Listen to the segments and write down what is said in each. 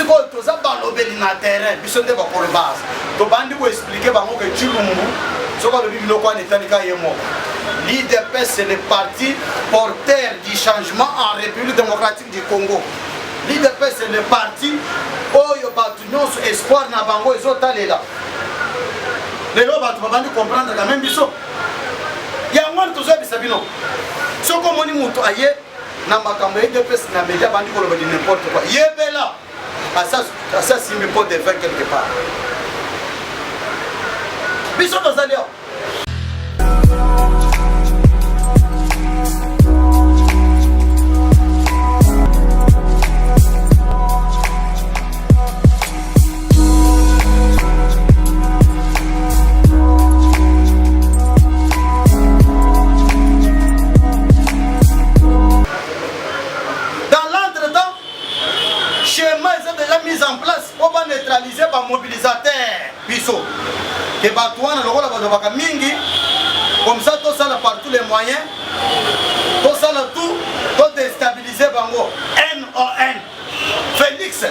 sikoyo toza balobeli na terrain biso nde bakolo base tobandi koexplike bango ke Chilumbu soki alobi biloko wana etanika ye moko. L'IDPS c'est le parti porteur du changement en République démocratique du Congo. L'IDPS c'est le parti oyo bato nyonso espoir na bango ezotalela. Lelo bato babandi comprendre quand même biso yango wana tozoyebisa bino soki omoni moto aye na makambo ya IDPS na media bandi koloba di n'importe quoi yebela asa simbi po de faire quelque part biso tozali awa. Neutraliser par mobilisateur biso que batouana le rôle de mingi comme ça tout ça par tous les moyens tout ça tout pour déstabiliser bango NON Félix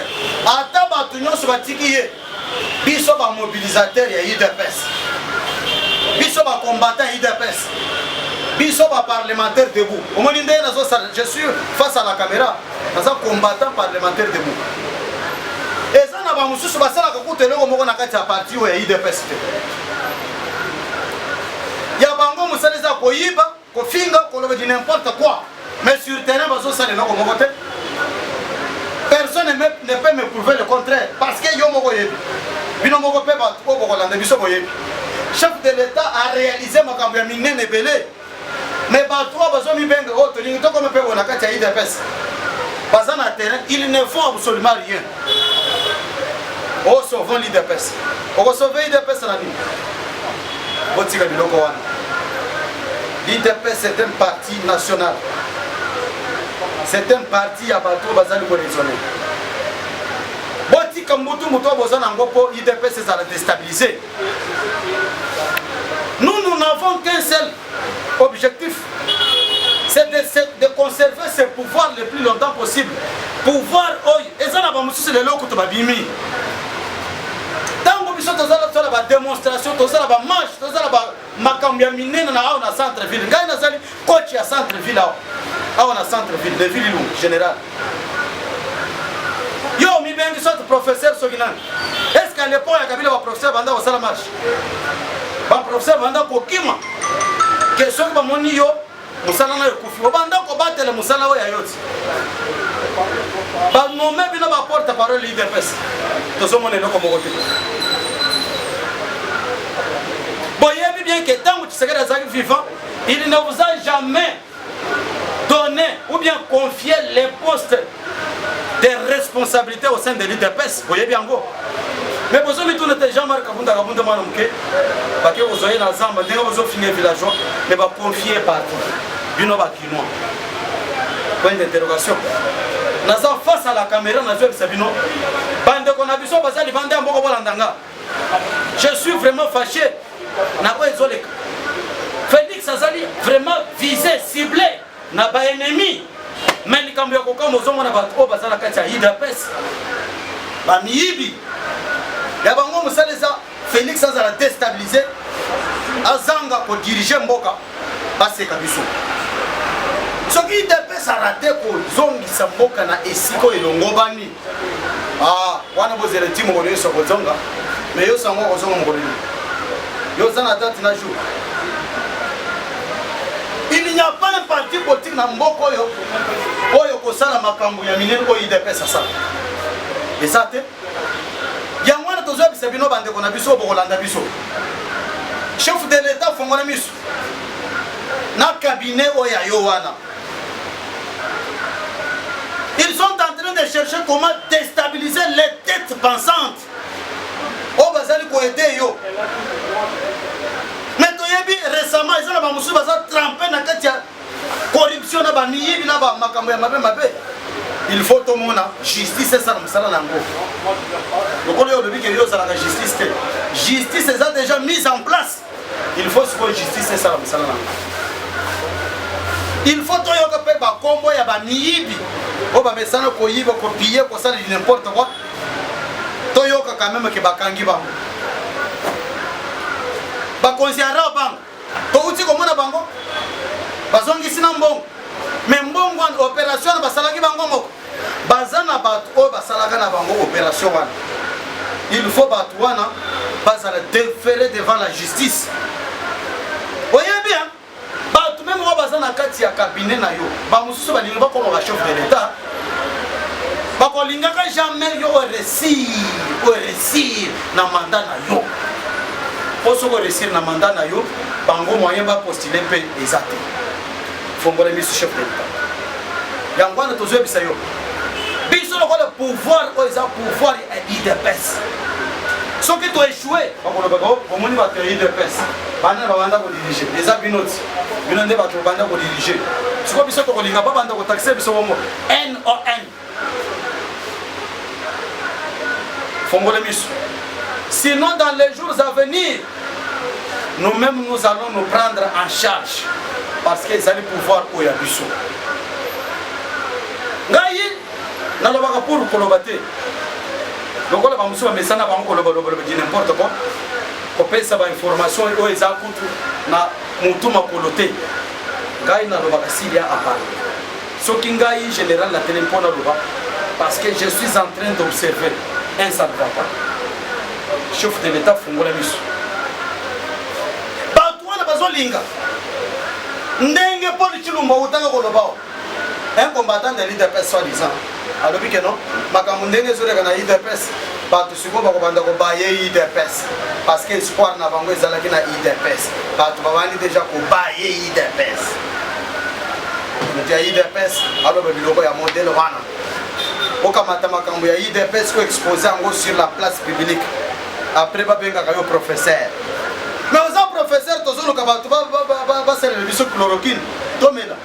ata batunyo so batikiye biso ba mobilisateur ya IDPS biso ba combattant IDPS biso ba parlementaire debout au moment ndé nazo je suis face à la caméra nazo combattant parlementaire debout. Et ça n'a pas moussou sur la salle à côté de l'homme on a qu'à partir où il y a IDPS. Il y a bango moussa les akoyiba, ko finga, ko le dit n'importe quoi. Mais sur le terrain, bazo ça les gens comme côté. Personne ne peut me prouver le contraire parce que yo moko yebi. Bino moko pe ba ko boko lande biso boyebi. Chef de l'État a réalisé ma campagne minene belé. Mais ba toi bazo mi benga o to lingi to comme pe on a qu'à IDPS. Basant à terrain, ils ne font absolument rien. Oh, sauvons l'IDPS. On va sauver l'IDPS dans la vie. L'IDPS c'est un parti national. C'est un parti à bateau bazali coalitionné. Boti Kambutu Muto Bozan Angopo, l'IDPS c'est à la déstabiliser. Nous n'avons qu'un seul objectif. C'est de conserver ce pouvoir le plus longtemps possible. Pouvoir, et ça n'a pas moussé le lot que tu vas bimi. Tant que tu as la démonstration, tu as la marche, tu as la macambia minée dans la centre-ville. Quand tu as coach à centre-ville, on a centre-ville, de ville général. Yo, mi bien que soit professeur Soginan. Est-ce qu'à l'époque, il y a un professeur Vanda au la marche? Un professeur Vanda Kokima. Question que mon yo. Musala na yokufi obanda ko batela musala oya yoti ba nomé bino ba porte parole IDPS to somo ne loko mokote boyebi bien que tant que Tshisekedi azali vivant il ne vous a jamais donné ou bien confié les postes de responsabilité au sein de l'IDPS boyebi yango mais besoin de tout les gens marquent kabunda manamke parce que vous avez l'ensemble de vous finir villageois mais va confier partout bino ba kinois point d'interrogation naza face à la caméra na zo bisabino bande ko na biso bazali bande amboko bolandanga je suis vraiment fâché na ko ezoleka Félix azali vraiment visé ciblé na ba ennemi mais likambo ya kokamba ozomona bato bazala kati ya IDPS ba miyibi ya bango musaleza Félix azala déstabiliser azanga ko diriger mboka baseka biso soki IDPS arate ko zongisa mboka na esiko elongobani wana bozela timo ko yeso ko zonga mais yo sango ko zonga ngolini yo zana date na jour il n'y a pas un parti politique na mboko oyo ko sala makambo ya minene ko IDPS asa esate yango na tozo bisa bino bande ko na biso bokolanda biso chef de l'État fongona miso na cabinet oya yo wana. Ils sont en train de chercher comment déstabiliser les têtes pensantes. Oh, bazali ko aider yo. Mais toyebi récemment ils ont ba musu baza trempé na kati ya corruption na ba niyibi na ba makambo ya mabe. Il faut tout le monde justice et ça na ngo. Donc on le dit que yo ça la justice. Justice est déjà mise en place. Il faut que justice et ça na ngo. Il faut que yo ba kombo ya ba niyibi. Oh bah mais ça n'a pas eu ko piller ko ça n'importe quoi quand même que bakangi bango bakonsiara bango to uti komona bango bazongisi na mbongo mais mbongo wana opération na basalaki bango moko bazana bato oyo basalaka na bango opération wana il faut bato wana bazala déféré devant la justice oyebi bien bato même oyo baza na kati ya cabinet na yo bamosusu balingi bakoma ba chef de l'état bakolingaka jamais yo oresir na mandat na yo po soki oresir na mandat na yo bango moyen bapostule mpe eza te fongola miso chef de l'état yango wana tozoyebisa yo biso lokola pouvoir oyo eza pouvoir ya idps soki toéchoué bakolobaka omoni bato ya idps bana babanda kodirige eza bino ti bino nde bato babanda kodirige sikoyo biso tokolinga babanda kotaxe biso bongo non fongole miso sinon dans les jours à venir nous-mêmes nous allons nous prendre en charge parce que ezali pouvoir oyo ya biso ngai nalobaka pour koloba te lokola bamosusu bamesana bango kolobaloba di n'importe quoi kopesa bainformation oyo eza kutu na motu makolo te ngai nalobaka s'il y a à parler soki ngai général na tele mpo naloba parce que je suis en train d'observer un ça ne va pas chef de l'état fungola miso bato wana bazolinga ndenge Paul Chilumba utanga kolobao un combattant de l'IDPS soi-disant alobi ke non makambo ndenge ezoleka na IDPS bato sikoyo bakobanda kobaye IDPS parce que espoir na bango ezalaki na IDPS bato babandi déjà kobaye IDPS moto ya IDPS aloba biloko ya modele wana okamata makambo ya IDPS ko expose yango sur la place publique après babengaka yo professeur mais oza professeur tozoluka bato basalele biso chloroquine tomela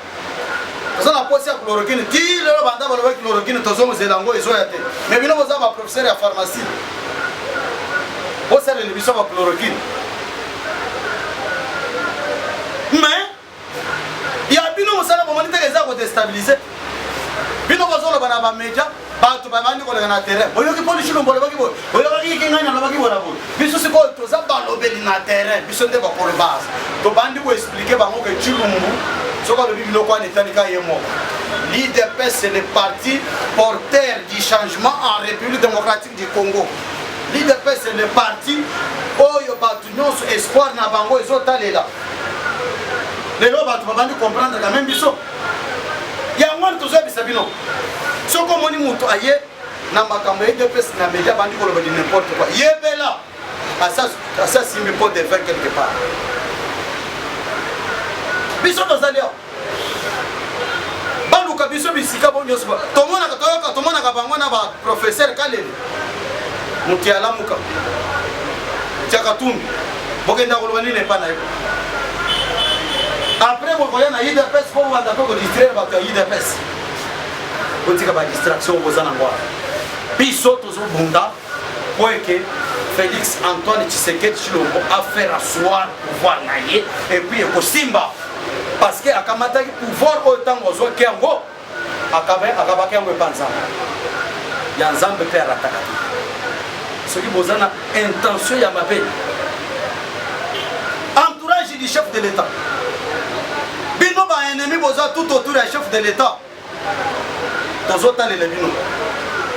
toza na posi ya chloroquine ti lelo banda baloba chloroquine tozomozela yango ezoya te mais bino boza baprofesseur ya pharmacie bosalele biso ba chloroquine mais ya bino mosala bomoni teke eza kodestabilize bino bozoloba na bamedia bato babandi koleka na terrain boyoki Paul Chilumba olobaki boye boyokaki kengani alobaki bona boye biso sikoyo toza balobeli na terrain biso nde bakolobasa tobandi koexplike bango ke Chilumbu soki alobi biloko wana etanika ye moko l'IDPS c'est le parti porteur du changement en République démocratique du Congo l'IDPS c'est le parti oyo bato nyonso espoir na bango ezotalela lelo bato babandi comprendre quand même biso yango wana tozoyebisa bino soki omoni moto aye na makambo ya IDPS na media bandi koloba di n'importe quoi yebela asa simbi mpo de faire quelque part biso tozali awa baluka biso bisika bo nyonso tomonaka bango na baprofesseur kalele moto ya lamuka tiaka tumbi bokenda koloba nini epa na ye après bokoya na IDPS po banda mpe kodistraire bato ya IDPS otika badistraction boza nango wana biso tozobunda po eke Félix Antoine Tshisekedi Tshilombo affaire asseoir pouvoir na ye et puis ekosimba parce que akamataki pouvoir oyo ntango ozwaki yango akabaki yango epa nzambe ya nzambe mpe arataka te soki boza na intention ya mabe entourage du chef de l'état bino baennemi boza tout autour ya chef de l'état tozotalela bino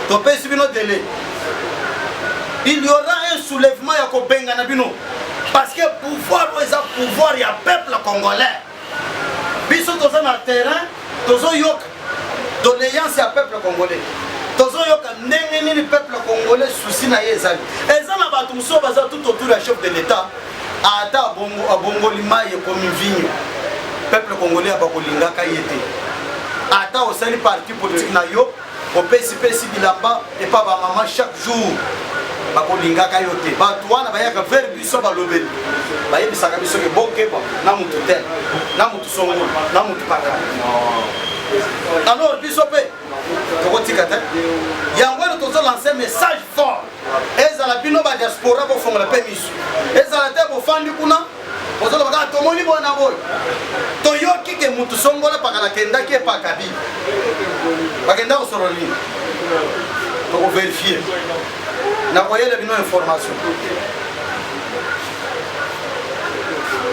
topesi bino délai il y aura un soulèvement ya kobengana bino parce que pouvoir oyo eza pouvoir ya peuple congolais biso toza na terrain tozoyoka doléance ya peuple congolais tozoyoka ndenge nini peuple congolais susi na ye ezali eza na bato mosusu baza tout autour ya chef de l'état ata abongoli mai ekomi mvinyo peuple congolais abakolingaka ye te ata osali parti politique na yo opesipesi bilamba epa bamama chaque jour bakolingaka yo te bato wana bayaka vers biso balobeli bayebisaka biso ke bokeba na mutu tel na mutu songolo na mutu pakala alors biso mpe tokotika te yango wana tozolanse message fort ezala bino badiaspora bofongola mpe miso ezala te bofandi kuna bozolobaka tomoni bona boyo toyoki ke mutu songola pakala kendaki epakabi bakenda kosolo nini tokoverifie nakoyele bino information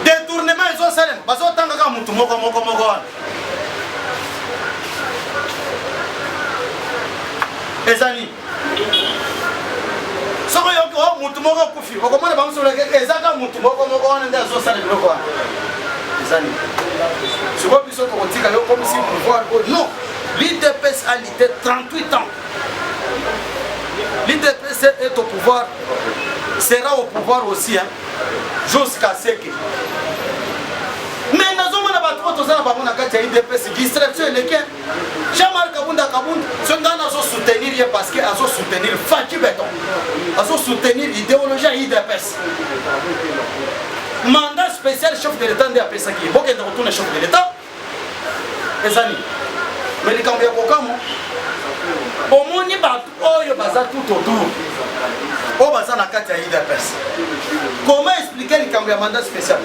détournement ezosalema bazotangaka mutu moko wana ezali soko yoko mutu moko kufi okomona bamusoleke ezaka mutu moko wana nde azosala biloko wana ezali siko biso tokotika yo comme si pouvoir non l'IDPS a lutté 38 ans. L'IDPS est au pouvoir, sera au pouvoir aussi, hein, jusqu'à ce que. Mais nous avons l'IDPS, distraction et Jean-Marc Kabunda, ce gars a soutenir parce qu'il a soutenir Fatih Béton, a soutenir l'idéologie IDPS. Mandat spécial chef de l'État de la Pesaki, il faut qu'il retourne chef de l'État. Les amis. Mais les cambia kokamo omoni batu oyo baza tout autour o baza na kati ya IDPS. Comment expliquer les cambia mandat spécial?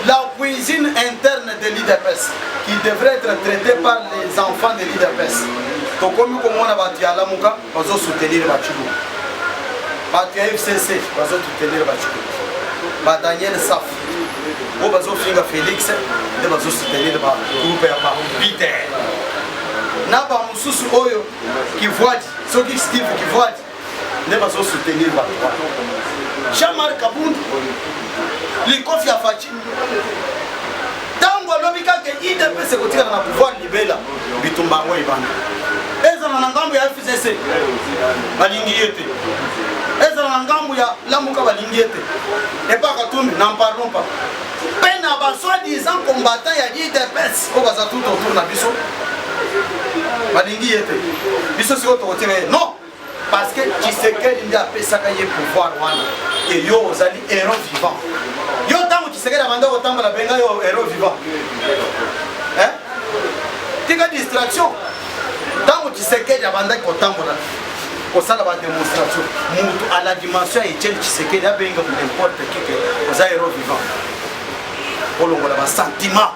La cuisine interne de l'IDPS qui devrait être traitée par les enfants de l'IDPS. Donc comme on a batu ya Lamuka, bazo soutenir Bachilou. Batu ya FCC, bazo soutenir Bachilou. Ba Daniel Saf, o bazo finga Félix, de bazo soutenir ba groupe ya ba Peter. Naba mususu oyo qui voit ceux qui Steve qui voit ne va pas soutenir ba Jean-Marc Kabunda li kofi ya Fatih tango lobika ke IDPS kotika na pouvoir libela bitumba ngo ibana ezana na ngambo ya FCC balingi yete ezana na ngambo ya Lamuka balingi yete et pas Katumbi n'en parlons pas peine à ba soi-disant combattant ya IDPS o baza tout autour na biso balingi yete biso siko tokotire non parce que Tshisekedi ndi apesaka ye pouvoir wana et yo ozali héros vivant yo tango Tshisekedi abanda kotambola benga yo héros vivant hein tika distraction tango Tshisekedi abanda kotambola kosala ba démonstration mutu à la dimension et Tshisekedi abenga n'importe qui que oza héros vivant olongola ba sentiment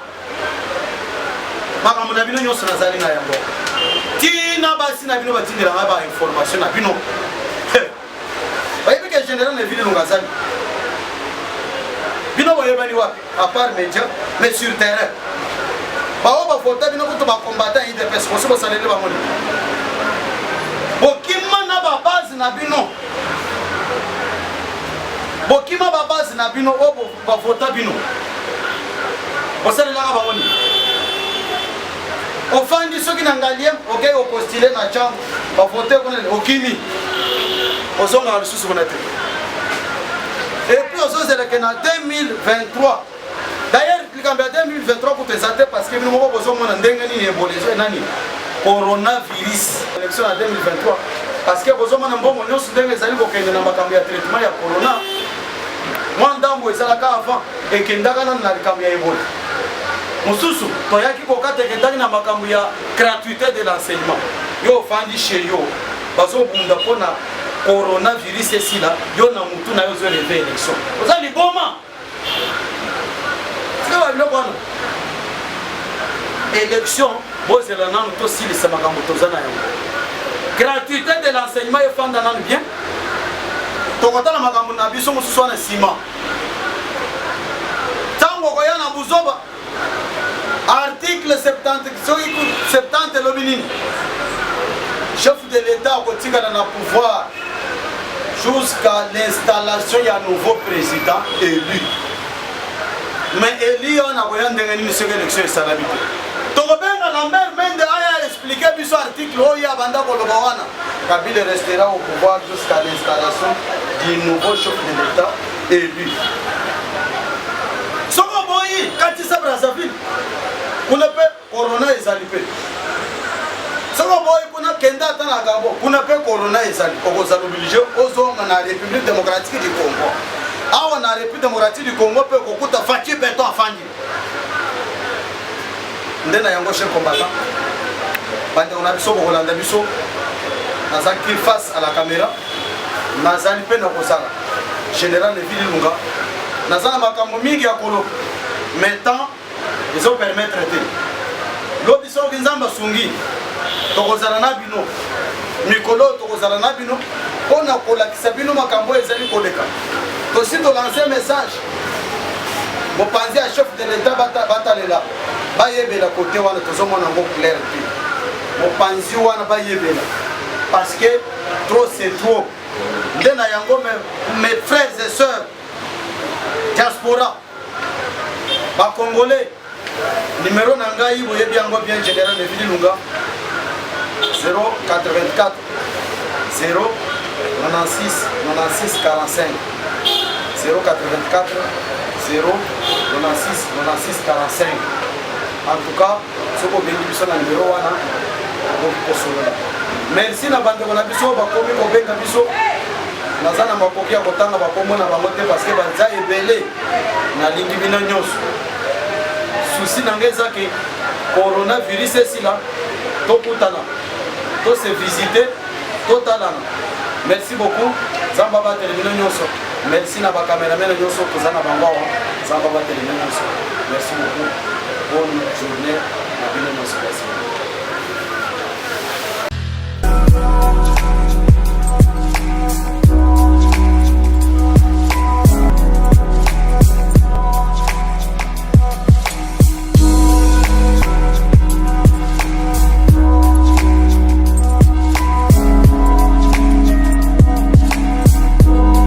makambo na bino nyonso nazali na yango tina basi na bino batindelanga ba information na bino bayebi ke général na ville lungazali bino boyebani wapi à part média mais sur terrain bao bavota bino kuto bacombattant IDPS kosi bosaleli bamoni bokima na babase na bino bokima babase na bino o bavota bino bosalelaka bamoni ofandi soki na ngaliem ok opostile na chambre bavote kona okimi ozonga lisusu kuna te et puis ozozela na 2023 d'ailleurs likambo ya 2023 kutezate parce que bino moko bozomona ndenge nini evolution nani coronavirus élection ya 2023 parce que bozomona mbongo nyonso ndenge ezali kokende na makambo ya traitement ya corona mwa ndambo ezalaka avant ekendaka nano na likambo ya ebola mususu toyaki kokatekendaki na makambo ya gratuité de l'enseignement yo ofandi chez yo bazobunda mpona coronavirus esila yo na mutu na yo ozoreve élection oza liboma sika babiloko wana élection bozela nanu tosilisa makambo toza na yango gratuité de l'enseignement efanda nanu bien tokotala makambo na biso mosusu wana nsima ntango koya na buzoba article 70 lobinini chef de l'État kotikala na pouvoir jusqu'à l'installation ya nouveau président élu mais élu on a koya ndenge nini soko élection esala bite tokobenga na mer mende aya expliquer biso article oyo abanda koloba wana Kabila restera au pouvoir jusqu'à l'installation du nouveau chef de l'État élu soko boyi Katisa Brazzaville kuna pe corona ezali pe soko boyi kuna kenda ata na Gabon kuna pe corona ezali okozala obligé ozonga na République démocratique du Congo awa na République démocratique du Congo pe kokuta Fatih Béton afandi ndena yango chef combattant bande on a biso kolanda biso nazaki face à la caméra nazali pe na kozala général de ville lunga nazala makambo mingi ya kolo maintenant ils ont permettre te lobiso kinzamba sungi tokozala na bino mikolo tokozala na bino on a kolakisa bino makambo ezali koleka aussi to lancer message mopanzi ya chef de l'état batalela bayebela côté wana tozomona ngo clair te mopanzi wana bayebela parce que trop c'est trop ndena yango mes frères et sœurs diaspora ba congolais numéro na ngai boyebi yango bien général de Vililunga 084 0 96 96 45 084 0 96 96 45. En tout cas ce qu'on vient de dire na numéro wana merci na bande na biso bakomi kobenga biso naza na makoki ya kotanga bakombo na bango te parce que banza ebele na lingi bino nyonso souci na ngai eza ke coronavirus esila tokutana to se visiter totalana. Merci beaucoup zamba batele bino nyonso. Merci na bakaméramen nyonso koza na bango awa zamba batele bino nyonso. Merci beaucoup, bonne journée na bino nyonso.